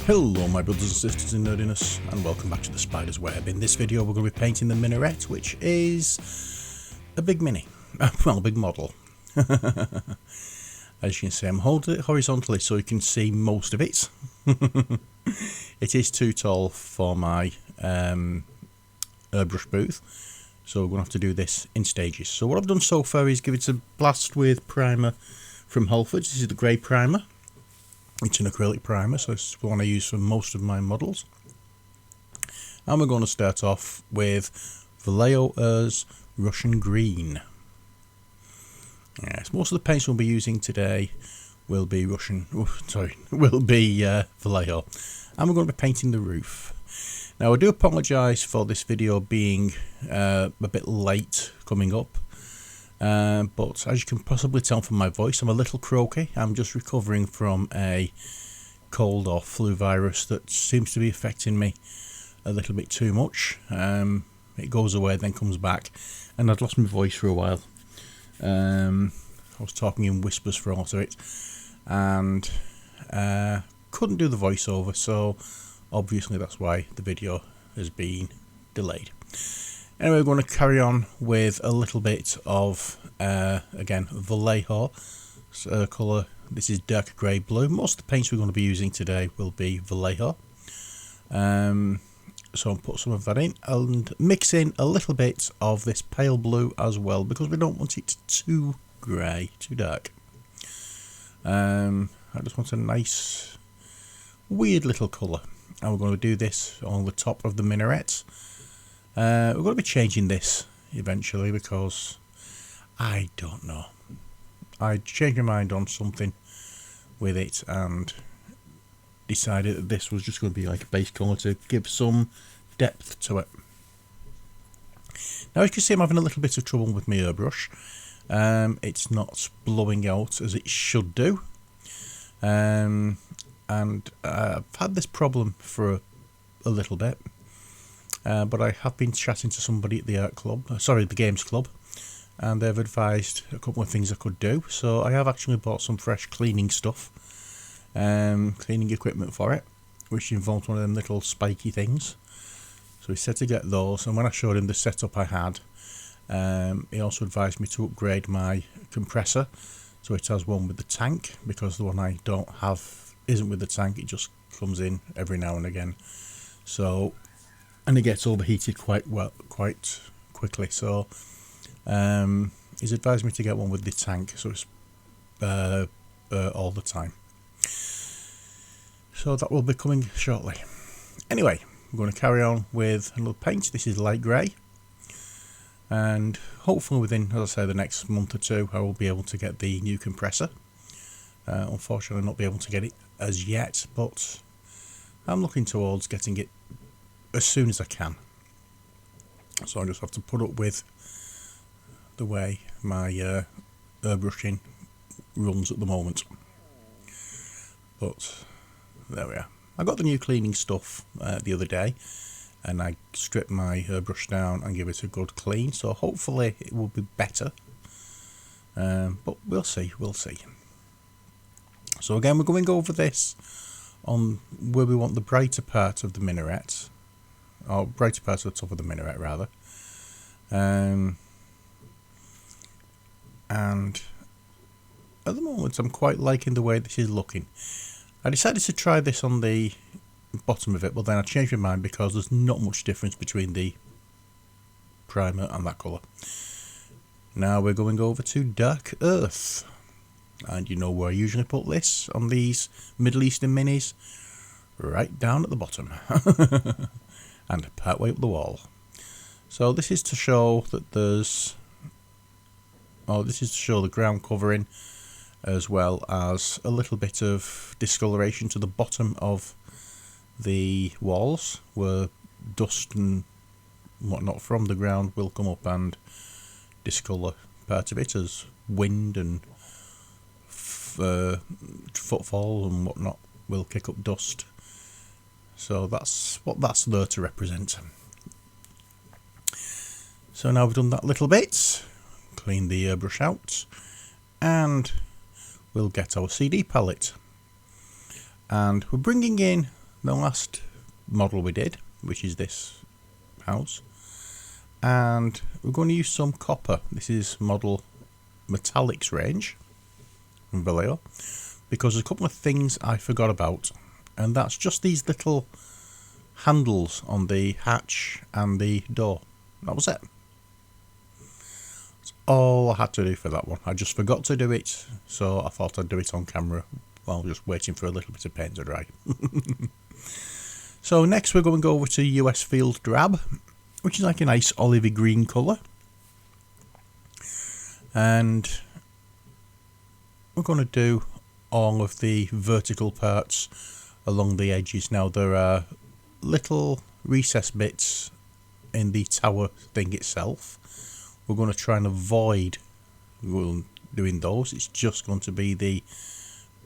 Hello my brothers and sisters in nerdiness, and welcome back to the Spider's Web. In this video we're going to be painting the minaret, which is a big mini, well, a big model. As you can see, I'm holding it horizontally so you can see most of it. It is too tall for my airbrush booth, so we're going to have to do this in stages. So what I've done so far is give it a blast with primer from Halfords. This is the grey primer. It's an acrylic primer, so it's the one I use for most of my models. And we're going to start off with Vallejo Ur's Russian Green. Yes, most of the paints we'll be using today will be Vallejo. And we're going to be painting the roof. Now I do apologise for this video being a bit late coming up. But as you can possibly tell from my voice, I'm a little croaky. I'm just recovering from a cold or flu virus that seems to be affecting me a little bit too much. It goes away, then comes back, and I'd lost my voice for a while. I was talking in whispers for a lot of it, and couldn't do the voiceover, so obviously that's why the video has been delayed. Anyway, we're going to carry on with a little bit of, again, Vallejo colour. This is dark grey blue. Most of the paints we're going to be using today will be Vallejo. So I'll put some of that in and mix in a little bit of this pale blue as well, because we don't want it too grey, too dark. I just want a nice, weird little colour. And we're going to do this on the top of the minaret. We're going to be changing this eventually because I don't know. I changed my mind on something with it and decided that this was just going to be like a base colour to give some depth to it. Now as you can see, I'm having a little bit of trouble with my airbrush. It's not blowing out as it should do. And I've had this problem for a little bit. But I have been chatting to somebody at the the games club, and they've advised a couple of things I could do. So I have actually bought some fresh cleaning stuff, cleaning equipment for it, which involves one of them little spiky things. So he said to get those, and when I showed him the setup I had, he also advised me to upgrade my compressor, so it has one with the tank, because the one I don't have isn't with the tank, it just comes in every now and again. So, and it gets overheated quite quickly, so he's advised me to get one with the tank, so it's all the time. So that will be coming shortly. Anyway, we're going to carry on with another paint. This is light grey, and hopefully within, as I say, the next month or two I will be able to get the new compressor. Unfortunately not be able to get it as yet, but I'm looking towards getting it as soon as I can. So I just have to put up with the way my airbrushing runs at the moment. But there we are. I got the new cleaning stuff the other day, and I stripped my airbrush down and give it a good clean, so hopefully it will be better. But we'll see. So again, we're going over this on where we want the brighter part of the minaret, or brighter part of the top of the minaret rather. And at the moment I'm quite liking the way this is looking. I decided to try this on the bottom of it, but then I changed my mind because there's not much difference between the primer and that colour. Now we're going over to Dark Earth, and you know where I usually put this on these Middle Eastern minis, right down at the bottom. And part way up the wall. So this is to show that this is to show the ground covering, as well as a little bit of discoloration to the bottom of the walls, where dust and whatnot from the ground will come up and discolour part of it, as wind and footfall and whatnot will kick up dust. So that's what that's there to represent. So now we've done that little bit, clean the airbrush out, and we'll get our CD palette. And we're bringing in the last model we did, which is this house, and we're going to use some copper. This is model Metallics range from Vallejo, because there's a couple of things I forgot about, and that's just these little handles on the hatch and the door. That was it. That's all I had to do for that one. I just forgot to do it, so I thought I'd do it on camera while just waiting for a little bit of paint to dry. So next we're going to go over to US Field Drab, which is like a nice olivey green colour, and we're going to do all of the vertical parts along the edges. Now there are little recess bits in the tower thing itself. We're going to try and avoid doing those. It's just going to be the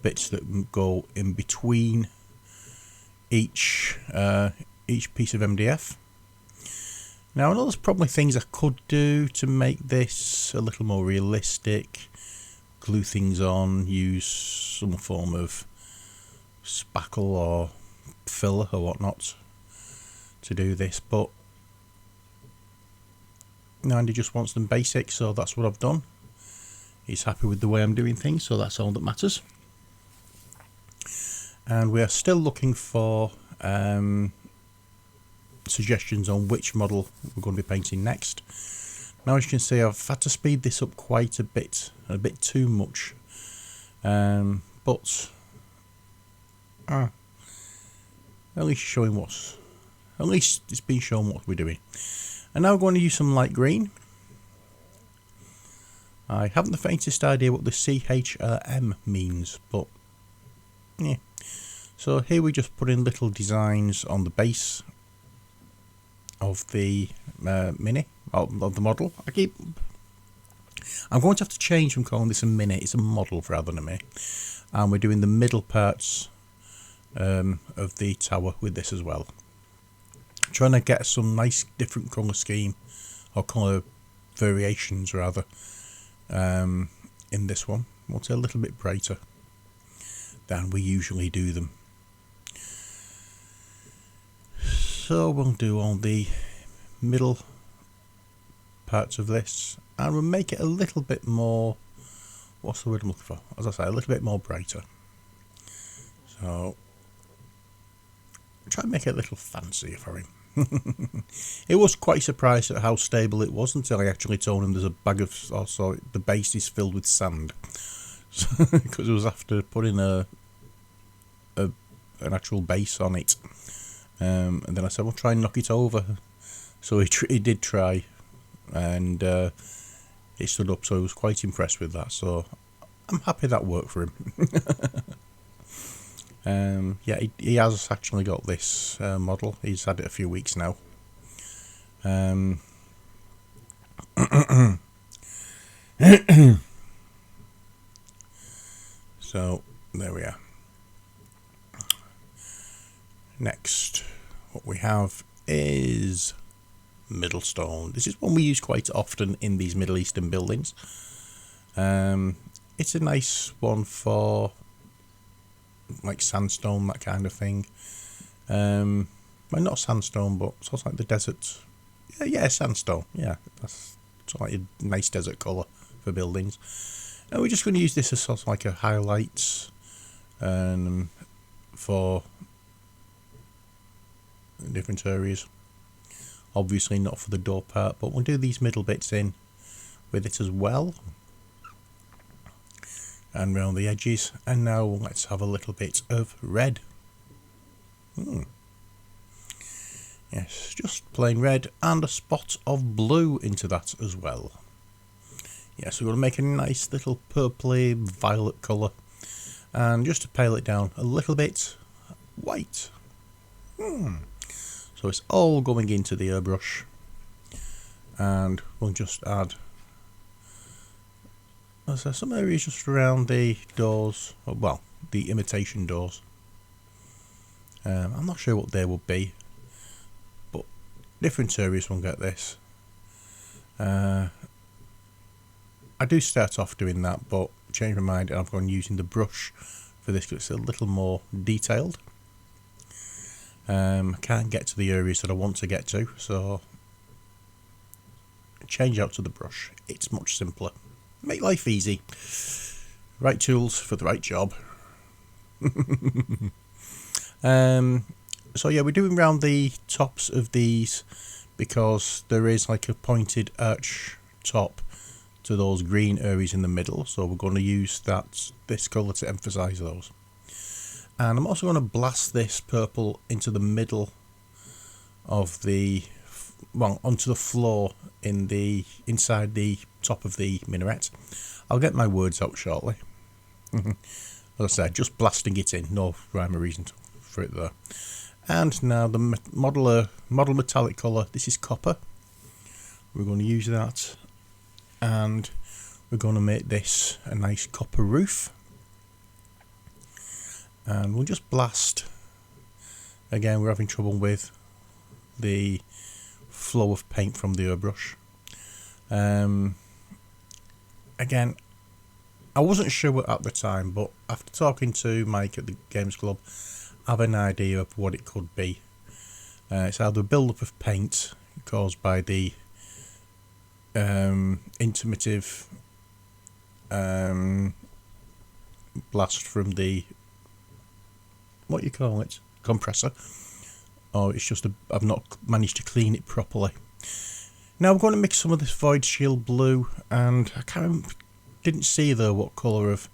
bits that go in between each piece of MDF. Now I know there's probably things I could do to make this a little more realistic. Glue things on, use some form of spackle or filler or whatnot to do this, but Andy just wants them basic, so that's what I've done. He's happy with the way I'm doing things, so that's all that matters. And we are still looking for suggestions on which model we're going to be painting next. Now as you can see, I've had to speed this up quite a bit too much, but at least it's been shown what we're doing. And now we're going to use some light green. I haven't the faintest idea what the CHM means, but yeah. So here we just put in little designs on the base of the mini, of the model. I'm going to have to change from calling this a mini, it's a model rather than a mini. And we're doing the middle parts of the tower with this as well. Trying to get some nice different colour scheme, or colour variations rather, in this one. I want it a little bit brighter than we usually do them. So we'll do all the middle parts of this, and we'll make it a little bit more, what's the word I'm looking for? As I say, a little bit more brighter. So try and make it a little fancier for him. He was quite surprised at how stable it was until I actually told him there's a bag of, also the base is filled with sand, because it was after putting an actual base on it. And then I said, well, try and knock it over. So he did try, and it stood up, so I was quite impressed with that. So I'm happy that worked for him. Yeah, he has actually got this model. He's had it a few weeks now. So there we are. Next, what we have is Middlestone. This is one we use quite often in these Middle Eastern buildings. It's a nice one for like sandstone, that kind of thing. Well, not sandstone, but sort of like the desert. Yeah, sandstone. Yeah, that's sort of like a nice desert colour for buildings. And we're just going to use this as sort of like a highlight for different areas. Obviously not for the door part, but we'll do these middle bits in with it as well, and round the edges. And now let's have a little bit of red. Yes, just plain red and a spot of blue into that as well. Yes, we're going to make a nice little purpley violet colour, and just to pale it down a little bit, white. So it's all going into the airbrush, and we'll just add some areas just around the doors, well, the imitation doors. I'm not sure what they will be, but different areas will get this. I do start off doing that, but change my mind and I've gone using the brush for this because it's a little more detailed. I can't get to the areas that I want to get to, so change out to the brush. It's much simpler. Make life easy. Right tools for the right job. So yeah, we're doing round the tops of these because there is like a pointed arch top to those green areas in the middle, so we're going to use this colour to emphasise those. And I'm also going to blast this purple into the middle of the, well, onto the floor inside the top of the minaret. I'll get my words out shortly. As I said, just blasting it in, no rhyme or reason for it there. And now the model metallic colour, this is copper. We're going to use that, and we're going to make this a nice copper roof. And we'll just blast. Again, we're having trouble with the flow of paint from the airbrush. Again, I wasn't sure at the time, but after talking to Mike at the Games Club, I have an idea of what it could be. It's either a build-up of paint caused by the intermittent blast from the, what you call it, compressor, or it's just I've not managed to clean it properly. Now I'm going to mix some of this Void Shield blue, and I didn't see though what colour of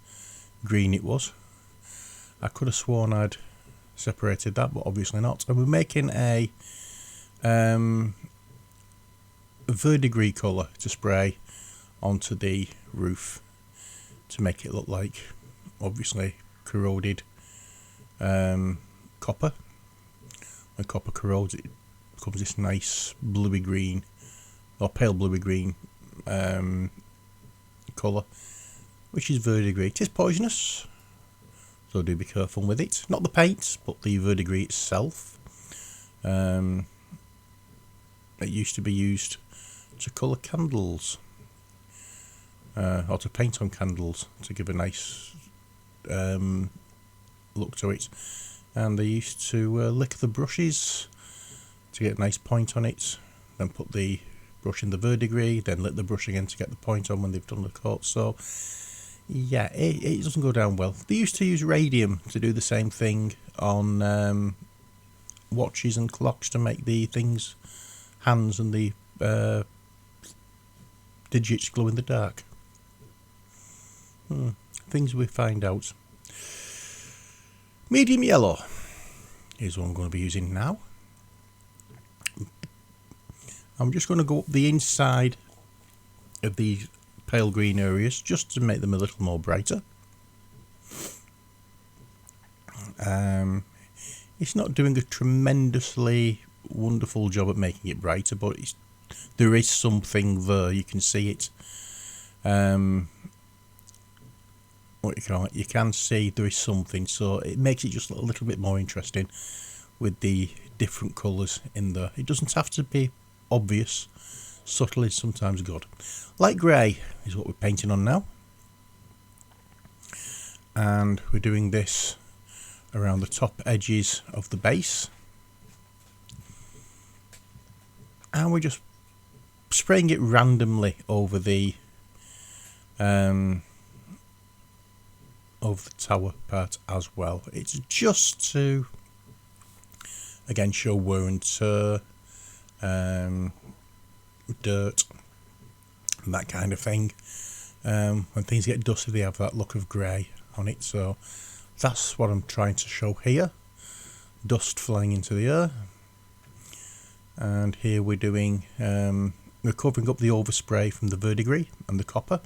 green it was. I could have sworn I'd separated that, but obviously not. And we're making a verdigris colour to spray onto the roof to make it look like, obviously, corroded copper. When copper corrodes, it becomes this nice bluey green, or pale bluey green colour, which is verdigris. It is poisonous, so do be careful with it. Not the paint, but the verdigris itself. It used to be used to colour candles, or to paint on candles to give a nice look to it. And they used to lick the brushes to get a nice point on it, then put the brush in the verdigris, then lick the brush again to get the point on when they've done the coat. So yeah, it doesn't go down well. They used to use radium to do the same thing on watches and clocks to make the things, hands and the digits glow in the dark. Things we find out. Medium yellow is what I'm going to be using now. I'm just going to go up the inside of these pale green areas just to make them a little more brighter. It's not doing a tremendously wonderful job at making it brighter, but there is something there. You can see it. What you call it? You can see there is something, so it makes it just a little bit more interesting with the different colours in there. It doesn't have to be obvious. Subtle is sometimes good. Light grey is what we're painting on now, and we're doing this around the top edges of the base, and we're just spraying it randomly over the tower part as well. It's just to again show wear and tear, dirt, and that kind of thing. When things get dusty, they have that look of grey on it, so that's what I'm trying to show here. Dust flying into the air, and here we're doing we're covering up the overspray from the verdigris and the copper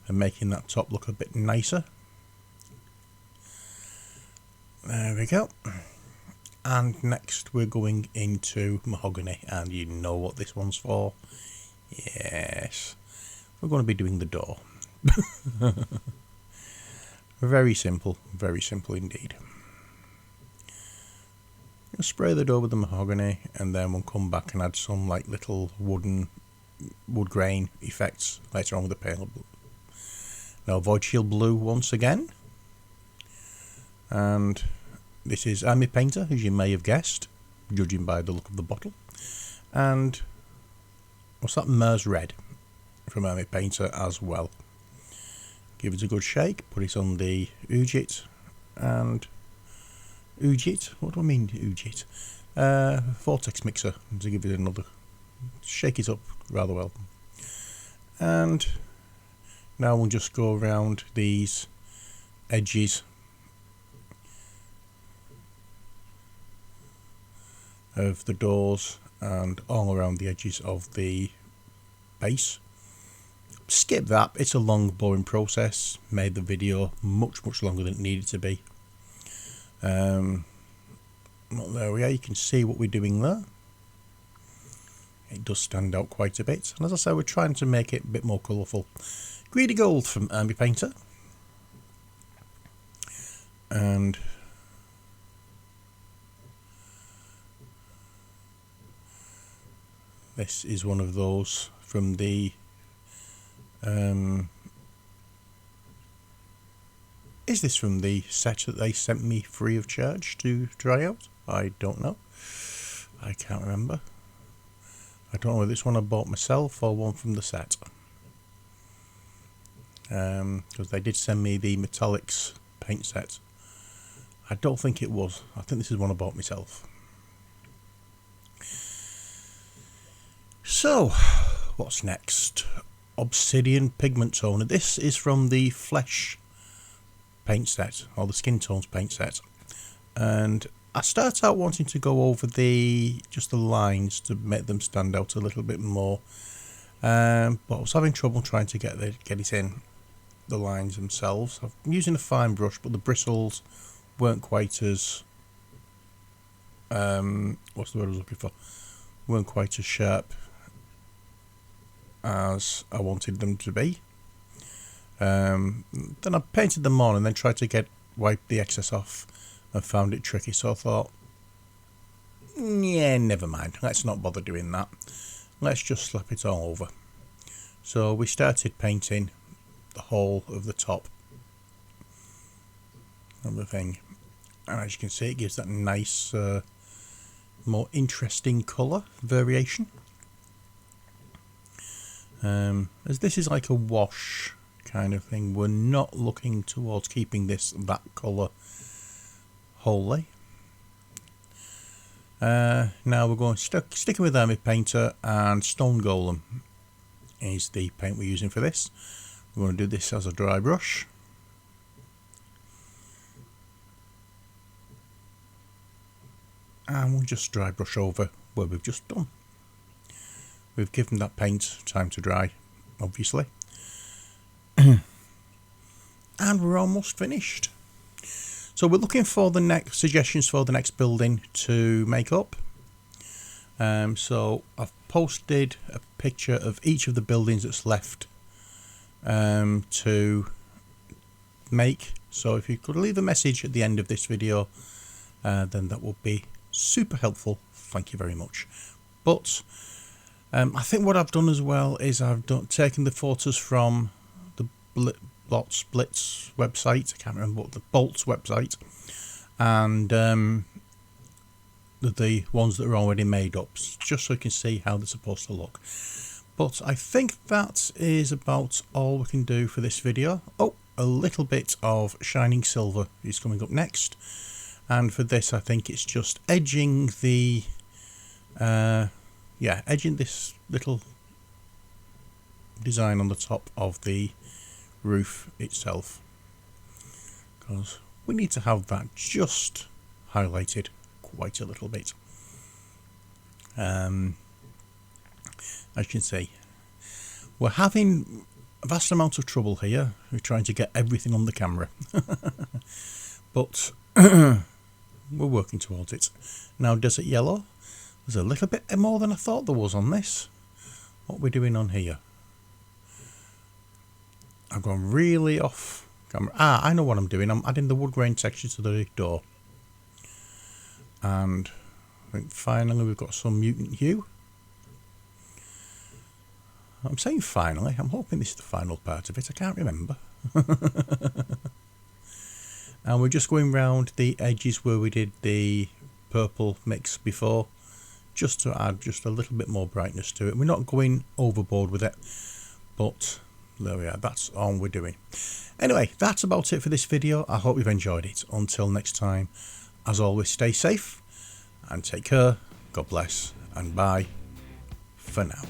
and making that top look a bit nicer. There we go. And next we're going into mahogany, and you know what this one's for. Yes, we're going to be doing the door. Very simple indeed. We'll spray the door with the mahogany, and then we'll come back and add some like little wood grain effects later on with the pale blue. Now Void Shield blue once again, and this is Army Painter, as you may have guessed, judging by the look of the bottle. And what's that? Mers Red from Army Painter as well. Give it a good shake, put it on the Ujit, and Ujit, what do I mean Ujit? Vortex mixer, to give it another, shake it up rather well. And now we'll just go around these edges of the doors and all around the edges of the base. Skip that, it's a long boring process, made the video much longer than it needed to be. Well, there we are, you can see what we're doing there. It does stand out quite a bit, and as I say, we're trying to make it a bit more colourful. Greedy Gold from Army Painter. And this is one of those from the is this from the set that they sent me free of charge to try out? I don't know. I can't remember. I don't know whether it's one I bought myself or one from the set. Because they did send me the Metallics paint set. I don't think it was. I think this is one I bought myself. So, what's next? Obsidian Pigment Toner. This is from the Flesh paint set, or the Skin Tones paint set. And I start out wanting to go over just the lines to make them stand out a little bit more. But I was having trouble trying to get it in, the lines themselves. I'm using a fine brush, but the bristles weren't quite as what's the word I was looking for? Weren't quite as sharp as I wanted them to be. Then I painted them on and then tried to wipe the excess off and found it tricky, so I thought, yeah, never mind, let's not bother doing that, let's just slap it all over. So we started painting the whole of the top of the thing, and as you can see, it gives that nice more interesting colour variation. As this is like a wash kind of thing, we're not looking towards keeping that colour wholly. Now we're going sticking with Army Painter, and Stone Golem is the paint we're using for this. We're going to do this as a dry brush. And we'll just dry brush over where we've just done. We've given that paint time to dry, obviously. And we're almost finished. So we're looking for the next suggestions for the next building to make up. So I've posted a picture of each of the buildings that's left to make. So if you could leave a message at the end of this video, then that would be super helpful. Thank you very much. But I think what I've done as well is I've taken the photos from the Splits website. I can't remember what the Bolts website, and the ones that are already made up, just so you can see how they're supposed to look. But I think that is about all we can do for this video. Oh, a little bit of Shining Silver is coming up next, and for this I think it's just edging the edging this little design on the top of the roof itself, because we need to have that just highlighted quite a little bit. As you can see, we're having a vast amount of trouble here. We're trying to get everything on the camera, but we're working towards it. Now, Desert Yellow, there's a little bit more than I thought there was on this. What are we doing on here? I've gone really off camera. I know what I'm doing. I'm adding the wood grain texture to the door. And I think finally we've got some mutant hue. I'm saying finally. I'm hoping this is the final part of it. I can't remember. And we're just going round the edges where we did the purple mix before, just to add just a little bit more brightness to it. We're not going overboard with it, but there we are, that's all we're doing. Anyway, that's about it for this video. I hope you've enjoyed it. Until next time, as always, stay safe and take care. God bless and bye for now.